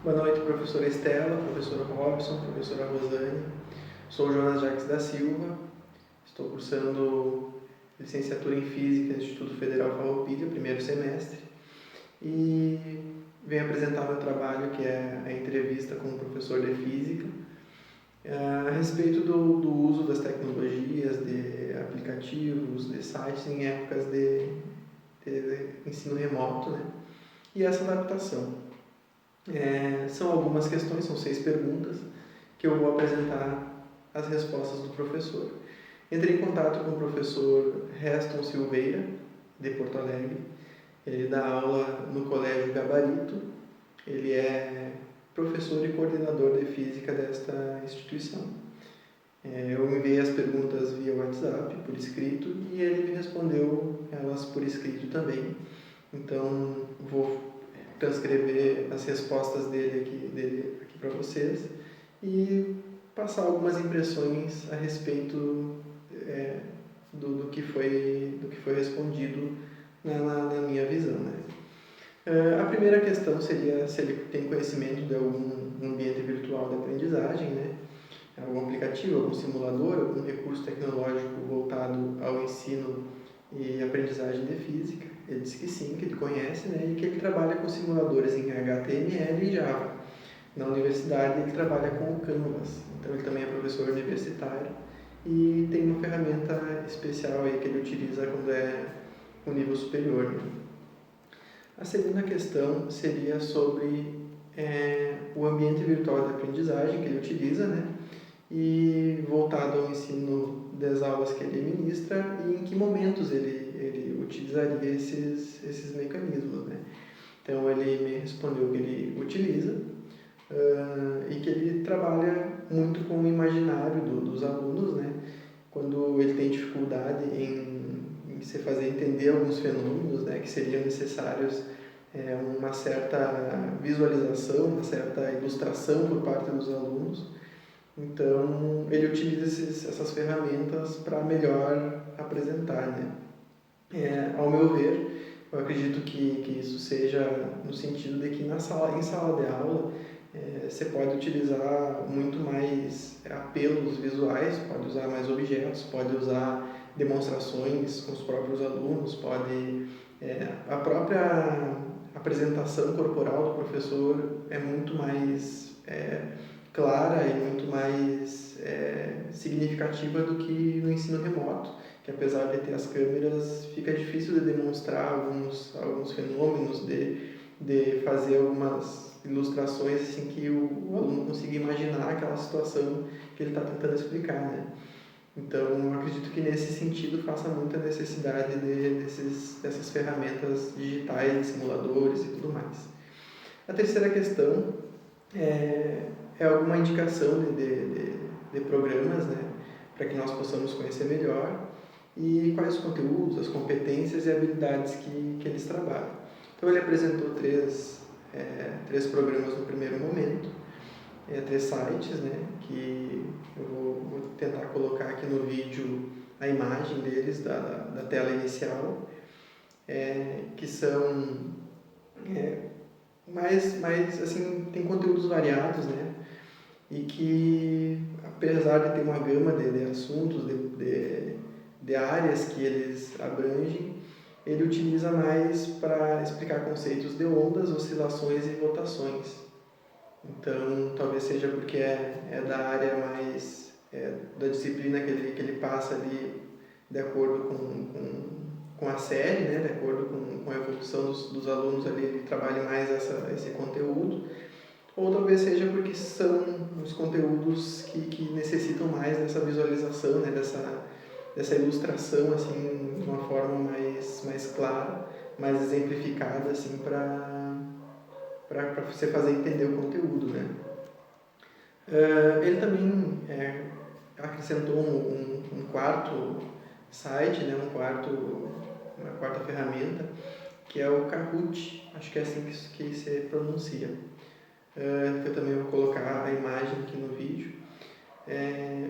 Boa noite, professora Estela, professora Robson, professora Rosane. Sou o Jonas Jacques da Silva, estou cursando licenciatura em Física no Instituto Federal Farroupilha, primeiro semestre, e venho apresentar meu trabalho, que é a entrevista com o professor de Física, a respeito do uso das tecnologias, de aplicativos, de sites em épocas de ensino remoto, né? E essa adaptação. São algumas questões, são 6 perguntas, que eu vou apresentar as respostas do professor. Entrei em contato com o professor Reston Silveira, de Porto Alegre. Ele dá aula no Colégio Gabarito. Ele é professor e coordenador de física desta instituição. Eu enviei as perguntas via WhatsApp, por escrito, e ele me respondeu elas por escrito também. Então, vou transcrever as respostas dele aqui para vocês e passar algumas impressões a respeito do que foi respondido na minha visão, né? A primeira questão seria se ele tem conhecimento de algum ambiente virtual de aprendizagem, né? Algum aplicativo, algum simulador, algum recurso tecnológico voltado ao ensino e aprendizagem de física. Ele disse que sim, que ele conhece, né? E que ele trabalha com simuladores em HTML e Java. Na universidade ele trabalha com o Canvas, então ele também é professor universitário e tem uma ferramenta especial aí que ele utiliza quando é o nível superior, né? A segunda questão seria sobre o ambiente virtual de aprendizagem que ele utiliza, né? E voltado ao ensino das aulas que ele ministra e em que momentos ele utilizaria esses mecanismos, né? Então ele me respondeu que ele utiliza e que ele trabalha muito com o imaginário dos alunos, né? Quando ele tem dificuldade em se fazer entender alguns fenômenos, né, que seriam necessários uma certa visualização, uma certa ilustração por parte dos alunos. Então, ele utiliza essas ferramentas para melhor apresentar, né? Ao meu ver, eu acredito que isso seja no sentido de que em sala de aula, você pode utilizar muito mais apelos visuais, pode usar mais objetos, pode usar demonstrações com os próprios alunos, pode... a própria apresentação corporal do professor é muito mais clara e muito mais significativa do que no ensino remoto, que apesar de ter as câmeras, fica difícil de demonstrar alguns fenômenos, de fazer algumas ilustrações assim, que o aluno consiga imaginar aquela situação que ele está tentando explicar, né? Então, eu acredito que nesse sentido faça muita necessidade dessas ferramentas digitais, de simuladores e tudo mais. A terceira questão é alguma indicação de programas, né, para que nós possamos conhecer melhor e quais os conteúdos, as competências e habilidades que eles trabalham. Então, ele apresentou três programas no primeiro momento, 3 sites, né, que eu vou tentar colocar aqui no vídeo a imagem deles, da tela inicial, que são mais assim, tem conteúdos variados, né, e que apesar de ter uma gama de assuntos, de áreas que eles abrangem, ele utiliza mais para explicar conceitos de ondas, oscilações e rotações. Então, talvez seja porque é da área mais da disciplina que ele passa ali de acordo com a série, né? De acordo com a evolução dos alunos ali, ele trabalha mais esse conteúdo. Ou talvez seja porque são os conteúdos que necessitam mais dessa visualização, né? Dessa ilustração assim, de uma forma mais clara, mais exemplificada assim, para você fazer entender o conteúdo, né? Ele também acrescentou um quarto site, né? Uma quarta ferramenta, que é o Kahoot, acho que é assim que se pronuncia, que eu também vou colocar a imagem aqui no vídeo,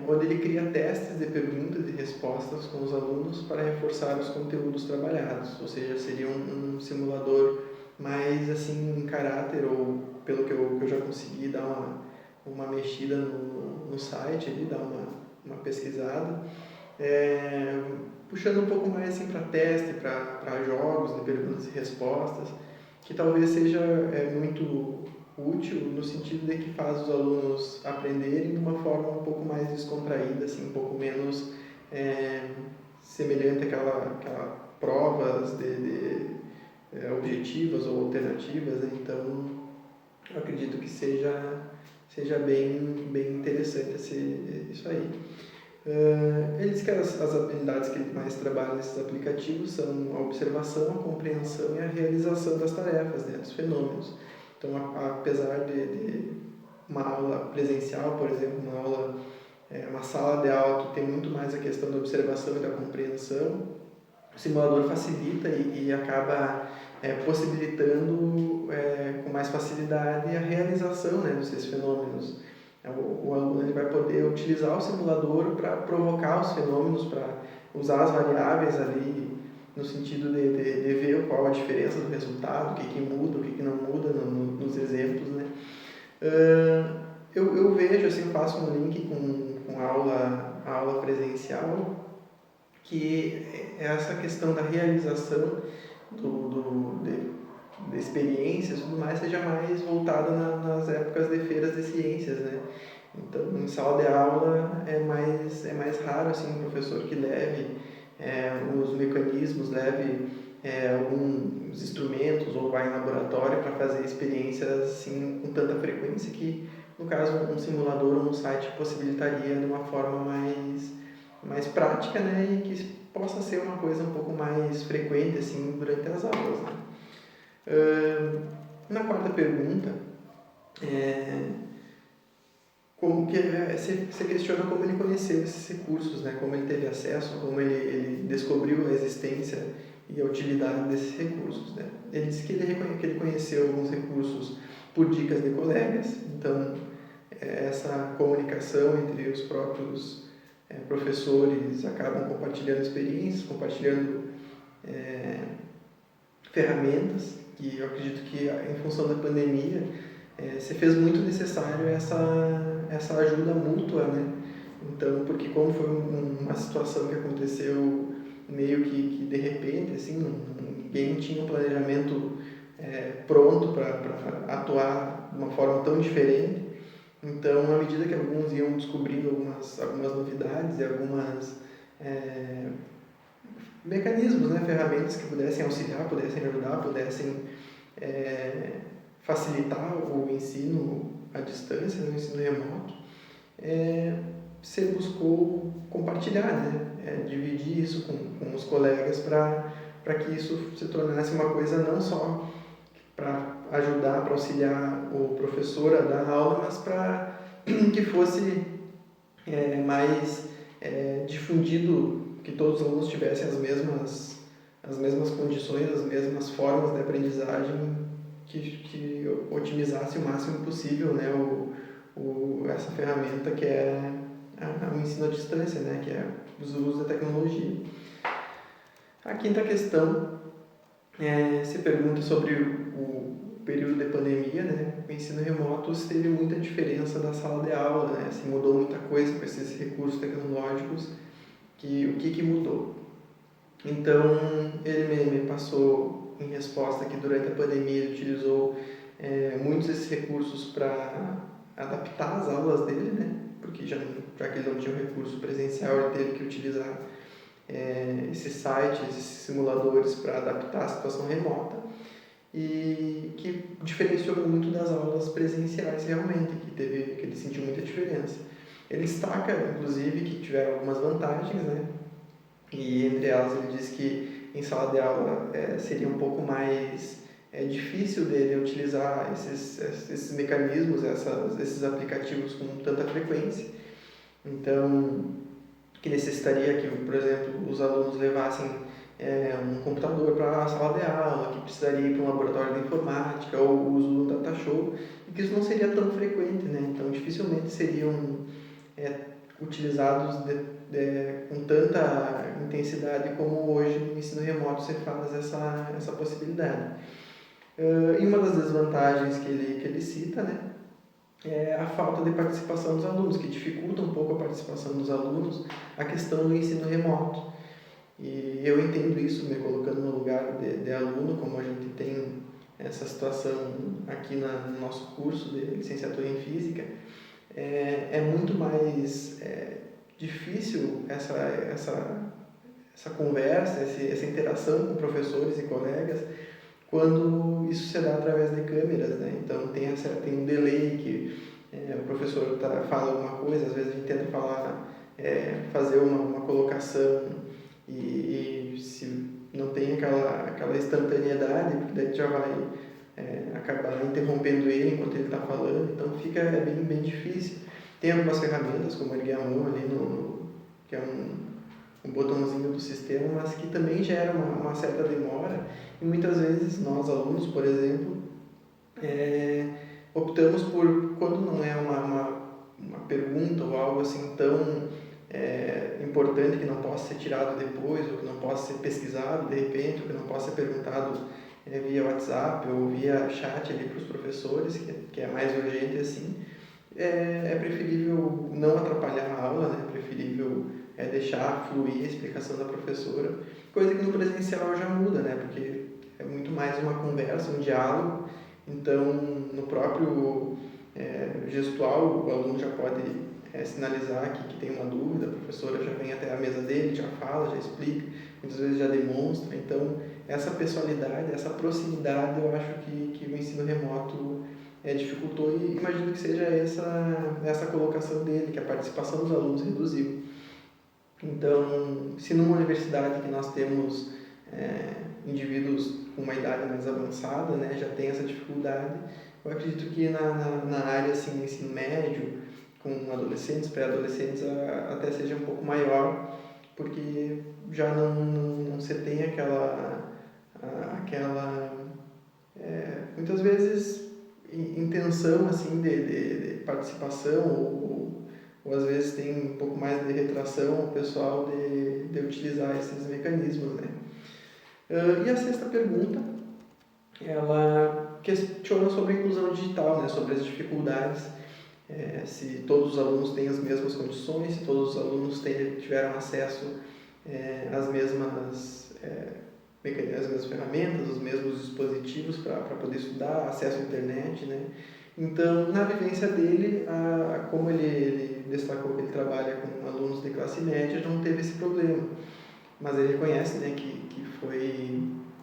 onde ele cria testes de perguntas e respostas com os alunos para reforçar os conteúdos trabalhados, ou seja, seria um simulador mais assim em caráter, ou pelo que eu já consegui dar uma mexida no site ali, dar uma pesquisada, puxando um pouco mais assim para teste, para jogos de perguntas e respostas, que talvez seja muito útil no sentido de que faz os alunos aprenderem de uma forma um pouco mais descontraída, assim, um pouco menos semelhante àquela provas objetivas ou alternativas, né? Então eu acredito que seja bem interessante isso aí. Ele diz que as habilidades que ele mais trabalha nesses aplicativos são a observação, a compreensão e a realização das tarefas, né, dos fenômenos. Então, apesar de uma aula presencial, por exemplo, uma sala de aula que tem muito mais a questão da observação e da compreensão, o simulador facilita e acaba possibilitando com mais facilidade a realização, né, desses fenômenos. O aluno ele vai poder utilizar o simulador para provocar os fenômenos, para usar as variáveis ali no sentido de ver qual a diferença do resultado, o que muda, o que não muda nos exemplos, né? Eu vejo, assim, faço um link com a aula presencial, que essa questão da realização de experiências e tudo mais seja mais voltada nas épocas de feiras de ciências, né? Então, em sala de aula é mais raro assim, um professor que leve os mecanismos, leve alguns instrumentos ou vai em laboratório para fazer experiências assim, com tanta frequência que, no caso, um simulador ou um site possibilitaria de uma forma mais prática, né? E que possa ser uma coisa um pouco mais frequente assim, durante as aulas, né? Na quarta pergunta, como que você questiona como ele conheceu esses recursos, né? Como ele teve acesso, como ele descobriu a existência e a utilidade desses recursos, né? Ele disse que ele conheceu alguns recursos por dicas de colegas, então essa comunicação entre os próprios professores acabam compartilhando experiências, compartilhando ferramentas, que eu acredito que em função da pandemia se fez muito necessário essa ajuda mútua, né? Então, porque como foi uma situação que aconteceu meio que de repente, assim, ninguém tinha um planejamento pronto para atuar de uma forma tão diferente. Então, à medida que alguns iam descobrindo algumas novidades e algumas mecanismos, né, ferramentas que pudessem auxiliar, pudessem ajudar, pudessem facilitar o ensino à distância, o ensino remoto, você buscou compartilhar, né, dividir isso com os colegas para que isso se tornasse uma coisa não só para ajudar, para auxiliar o professor a dar aula, mas para que fosse mais difundido, que todos os alunos tivessem as mesmas condições, as mesmas formas de aprendizagem que otimizasse o máximo possível, né, essa ferramenta que é o ensino à distância, né, que é o uso da tecnologia. A quinta questão se pergunta sobre o período de pandemia, né, o ensino remoto teve muita diferença da sala de aula, né, se mudou muita coisa com esses recursos tecnológicos, o que mudou. Então, ele me passou em resposta que durante a pandemia ele utilizou muitos desses recursos para adaptar as aulas dele, né, porque já que ele não tinha um recurso presencial, ele teve que utilizar esses sites, esses simuladores para adaptar a situação remota, e que diferenciou muito das aulas presenciais realmente, que ele sentiu muita diferença. Ele destaca, inclusive, que tiveram algumas vantagens, né? E entre elas ele diz que em sala de aula seria um pouco mais difícil dele utilizar esses mecanismos, esses aplicativos com tanta frequência. Então, que necessitaria que, por exemplo, os alunos levassem um computador para a sala de aula, que precisaria ir para um laboratório de informática ou o uso do data show, e que isso não seria tão frequente, né? Então, dificilmente seriam utilizados com tanta intensidade como hoje no ensino remoto você faz essa possibilidade. E uma das desvantagens que ele cita, né, é a falta de participação dos alunos, que dificulta um pouco a participação dos alunos, a questão do ensino remoto. E eu entendo isso, me colocando no lugar de aluno, como a gente tem essa situação aqui no nosso curso de licenciatura em Física, é muito mais difícil essa conversa, essa interação com professores e colegas, quando isso se dá através de câmeras, né? Então tem um delay que o professor fala alguma coisa, às vezes a gente tenta fazer uma colocação e se não tem aquela instantaneidade, porque daí já vai acabar interrompendo ele enquanto ele está falando, então fica bem difícil. Tem algumas ferramentas, como erguer a mão ali, que é um botãozinho do sistema, mas que também gera uma certa demora, e muitas vezes nós, alunos, por exemplo, optamos por, quando não é uma pergunta ou algo assim tão importante que não possa ser tirado depois, ou que não possa ser pesquisado de repente, ou que não possa ser perguntado via WhatsApp ou via chat ali para os professores, que é mais urgente assim, é preferível não atrapalhar a aula, né? É preferível deixar fluir a explicação da professora, coisa que no presencial já muda, né? Porque é muito mais uma conversa, um diálogo, então no próprio gestual o aluno já pode sinalizar que tem uma dúvida, a professora já vem até a mesa dele, já fala, já explica, muitas vezes já demonstra. Então essa pessoalidade, essa proximidade, eu acho que o ensino remoto dificultou, e imagino que seja essa colocação dele, que a participação dos alunos reduziu. Então, se numa universidade que nós temos indivíduos com uma idade mais avançada, né, já tem essa dificuldade, eu acredito que na área assim, ensino médio, com adolescentes, pré-adolescentes, até seja um pouco maior, porque já não se tem aquela muitas vezes intenção assim de participação, ou às vezes tem um pouco mais de retração o pessoal de utilizar esses mecanismos, né? E a sexta pergunta, ela questiona sobre a inclusão digital, né? Sobre as dificuldades, se todos os alunos têm as mesmas condições, se todos os alunos tiveram acesso às mesmas ferramentas, os mesmos dispositivos para poder estudar, acesso à internet, né? Então, na vivência dele, como ele destacou que ele trabalha com alunos de classe média, não teve esse problema. Mas ele reconhece, né, que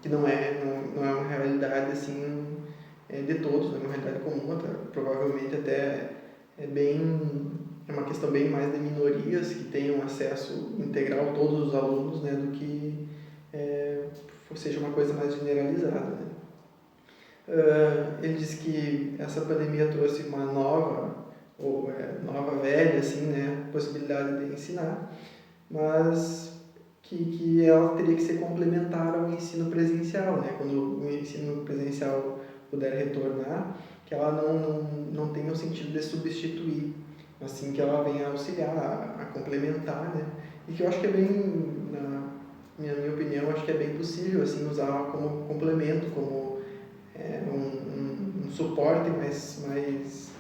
não é uma realidade assim de todos, não é uma realidade comum, provavelmente até é uma questão bem mais de minorias que tenham acesso integral, todos os alunos, né, do que seja uma coisa mais generalizada, né? Ele diz que essa pandemia trouxe uma nova velha, assim, né, possibilidade de ensinar, mas que ela teria que ser complementar ao ensino presencial, né? Quando o ensino presencial puder retornar, que ela não tenha o sentido de substituir, assim que ela venha auxiliar, a complementar, né? E que eu acho que é bem, na minha opinião, acho que é bem possível assim usar como complemento, como um suporte mais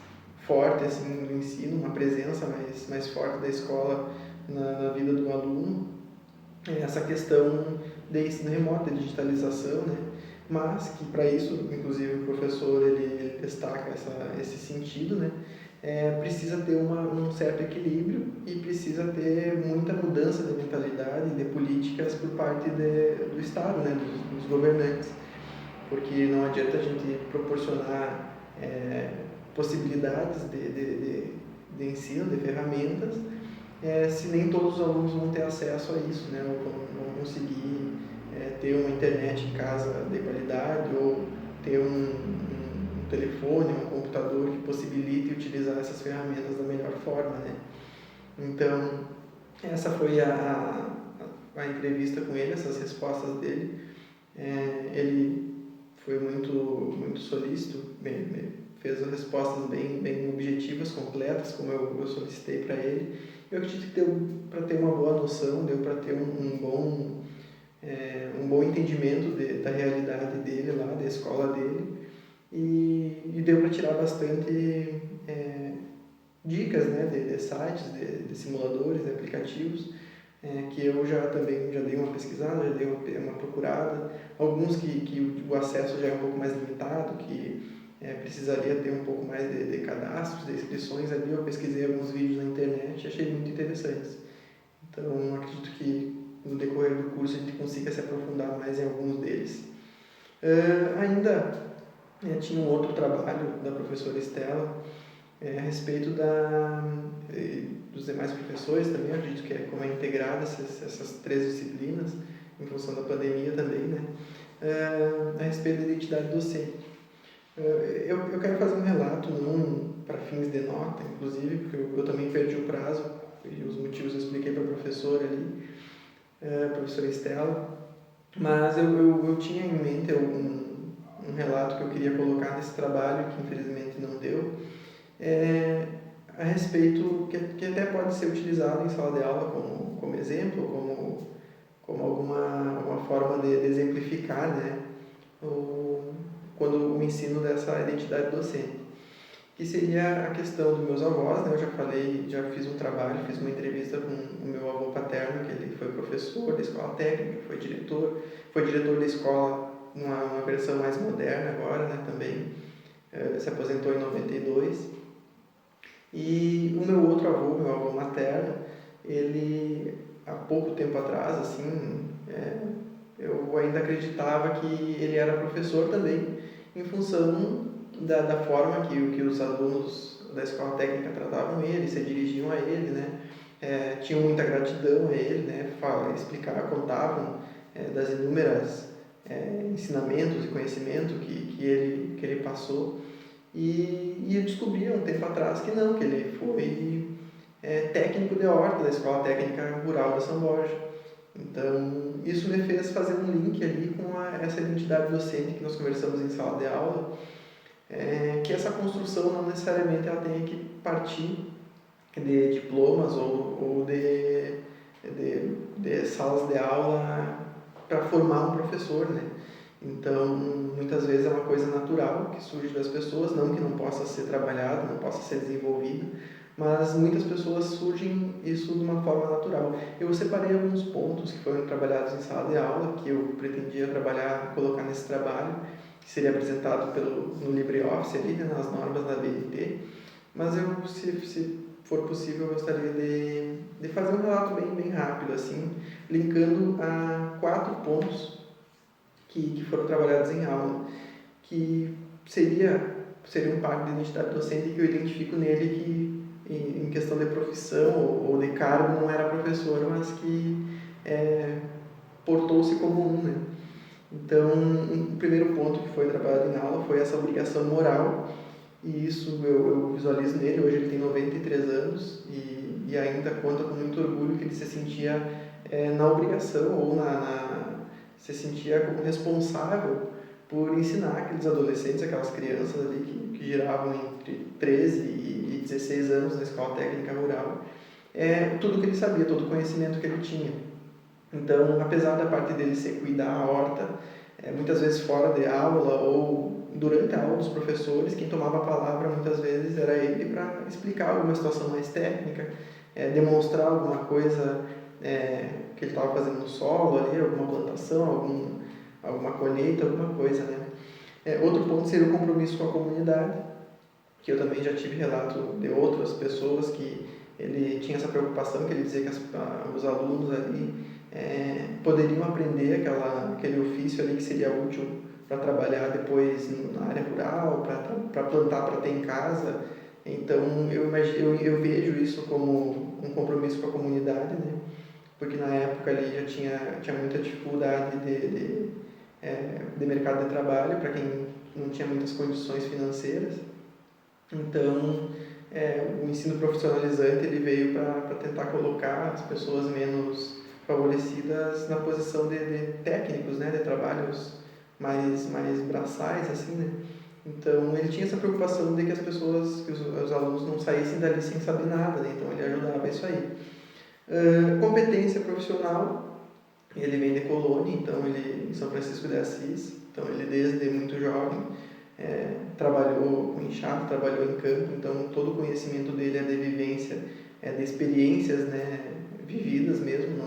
forte assim no ensino, uma presença mais forte da escola na vida do aluno, essa questão de ensino remoto, de digitalização, né? Mas que para isso, inclusive o professor ele destaca esse sentido, né? Precisa ter um certo equilíbrio e precisa ter muita mudança de mentalidade e de políticas por parte do Estado, né? dos governantes, porque não adianta a gente proporcionar possibilidades de ensino, de ferramentas, se nem todos os alunos vão ter acesso a isso, né? Ou vão conseguir ter uma internet em casa de qualidade, ou ter um telefone, um computador que possibilite utilizar essas ferramentas da melhor forma, né? Então, essa foi a entrevista com ele, essas respostas dele. Ele foi muito solícito, fez as respostas bem objetivas, completas, como eu solicitei para ele. Eu acredito que deu para ter uma boa noção, deu para ter um bom um bom entendimento da realidade dele lá, da escola dele, e deu para tirar bastante dicas, né, de sites, de simuladores, de aplicativos, que eu já também já dei uma pesquisada, já dei uma procurada, alguns que o acesso já é um pouco mais limitado, que precisaria ter um pouco mais de cadastros, de inscrições ali. Eu pesquisei alguns vídeos na internet e achei muito interessantes. Então, acredito que no decorrer do curso a gente consiga se aprofundar mais em alguns deles. Ainda tinha um outro trabalho da professora Estela a respeito dos demais professores também. Eu acredito que como é integrada essas 3 disciplinas, em função da pandemia também, né? A respeito da identidade docente. Eu quero fazer um relato, não para fins de nota, inclusive, porque eu também perdi o prazo, e os motivos eu expliquei para a professora ali, a professora Estela, mas eu tinha em mente um relato que eu queria colocar nesse trabalho, que infelizmente não deu, a respeito, que até pode ser utilizado em sala de aula como exemplo, como alguma forma de exemplificar, né, quando o ensino dessa identidade docente, que seria a questão dos meus avós, né? Eu já falei, já fiz um trabalho, fiz uma entrevista com o meu avô paterno, que ele foi professor da escola técnica, foi diretor da escola numa versão mais moderna agora, né, também, se aposentou em 92. E o meu outro avô, meu avô materno, ele, há pouco tempo atrás, assim, eu ainda acreditava que ele era professor também, em função da forma que os alunos da escola técnica tratavam ele, se dirigiam a ele, né? Tinham muita gratidão a ele, né? Explicavam, contavam das inúmeras ensinamentos e conhecimento que ele passou. E eu descobri há um tempo atrás que não, que ele foi técnico de horta da Escola Técnica Rural de São Borja. Então, isso me fez fazer um link ali com essa identidade docente que nós conversamos em sala de aula, que essa construção não necessariamente ela tem que partir de diplomas ou de salas de aula para formar um professor, né? Então, muitas vezes é uma coisa natural que surge das pessoas, não que não possa ser trabalhado, não possa ser desenvolvido, mas muitas pessoas surgem isso de uma forma natural. Eu separei alguns pontos que foram trabalhados em sala de aula, que eu pretendia colocar nesse trabalho, que seria apresentado no LibreOffice ali, né, nas normas da BNT, mas se for possível, eu gostaria de fazer um relato bem rápido, assim, linkando a 4 pontos que foram trabalhados em aula, que seriam parte da identidade docente que eu identifico nele, que em questão de profissão ou de cargo não era professor, mas que portou-se como um, né? Então, o primeiro ponto que foi trabalhado em aula foi essa obrigação moral, e isso eu visualizo nele. Hoje ele tem 93 anos e ainda conta com muito orgulho que ele se sentia na obrigação ou se sentia como responsável por ensinar aqueles adolescentes, aquelas crianças ali que giravam entre 13 e 16 anos na Escola Técnica Rural, tudo que ele sabia, todo o conhecimento que ele tinha. Então, apesar da parte dele ser cuidar a horta, muitas vezes fora de aula ou durante a aula dos professores, quem tomava a palavra muitas vezes era ele para explicar alguma situação mais técnica, demonstrar alguma coisa que ele estava fazendo no solo ali, alguma plantação, alguma colheita, alguma coisa, né? Outro ponto seria o compromisso com a comunidade, que eu também já tive relato de outras pessoas que ele tinha essa preocupação, que ele dizia que os alunos ali poderiam aprender aquele ofício ali que seria útil para trabalhar depois na área rural, para plantar, para ter em casa. Então, eu vejo isso como um compromisso com a comunidade, né? Porque na época ali já tinha muita dificuldade de mercado de trabalho para quem não tinha muitas condições financeiras. Então, o ensino profissionalizante ele veio para tentar colocar as pessoas menos favorecidas na posição de técnicos, né, de trabalhos mais braçais, assim, né? Então, ele tinha essa preocupação de que que os alunos não saíssem dali sem saber nada, né? Então ele ajudava isso aí. Competência profissional, Ele vem de Colônia, então ele em São Francisco de Assis, então ele desde muito jovem trabalhou com enxada, trabalhou em campo, então todo o conhecimento dele é de vivência, é de experiências, né, vividas mesmo,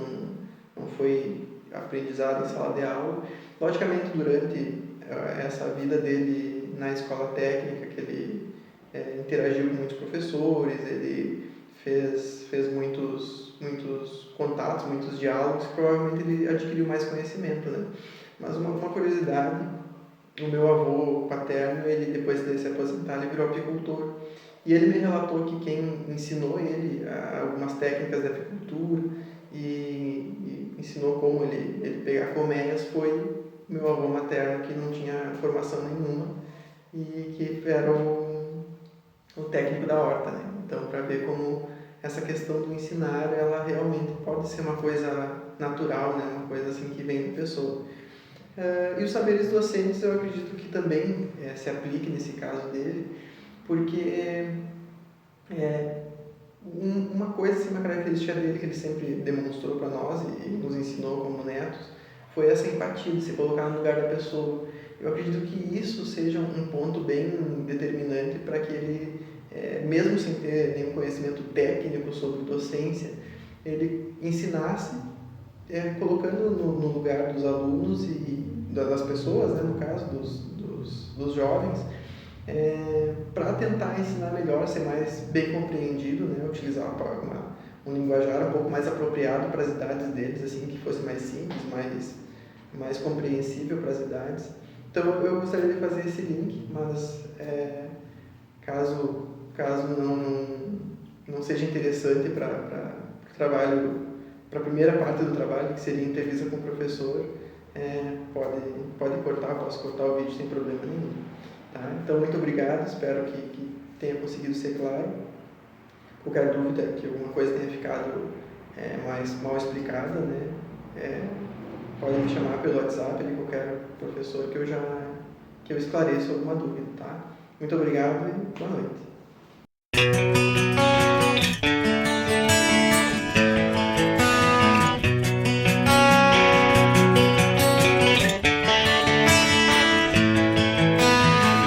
não foi aprendizado em sala de aula. Logicamente, durante essa vida dele na escola técnica, que ele interagiu com muitos professores, ele fez muitos contatos, muitos diálogos, provavelmente ele adquiriu mais conhecimento, né? Mas uma curiosidade, o meu avô paterno, ele depois de se aposentar, ele virou apicultor. E ele me relatou que quem ensinou ele algumas técnicas de apicultura e ensinou como ele pegar colmeias foi meu avô materno, que não tinha formação nenhuma e que era o técnico da horta, né? Então, para ver como essa questão do ensinar, ela realmente pode ser uma coisa natural, né? Uma coisa assim que vem da pessoa. E os saberes docentes eu acredito que também se aplique nesse caso dele, porque uma coisa, assim, uma característica dele que ele sempre demonstrou para nós e nos ensinou como netos, foi essa empatia de se colocar no lugar da pessoa. Eu acredito que isso seja um ponto bem determinante para que ele, mesmo sem ter nenhum conhecimento técnico sobre docência, ele ensinasse colocando no lugar dos alunos e das pessoas, né, no caso dos jovens, para tentar ensinar melhor, ser mais bem compreendido, né, utilizar um linguajar um pouco mais apropriado para as idades deles, assim, que fosse mais simples, mais compreensível para as idades. Então eu gostaria de fazer esse link, mas caso não seja interessante para o trabalho, para a primeira parte do trabalho, que seria entrevista com o professor, pode cortar, posso cortar o vídeo sem problema nenhum. Tá? Então, muito obrigado, espero que tenha conseguido ser claro. Qualquer dúvida, que alguma coisa tenha ficado mais mal explicada, né? Pode me chamar pelo WhatsApp de qualquer professor que eu esclareço alguma dúvida. Tá? Muito obrigado e boa noite.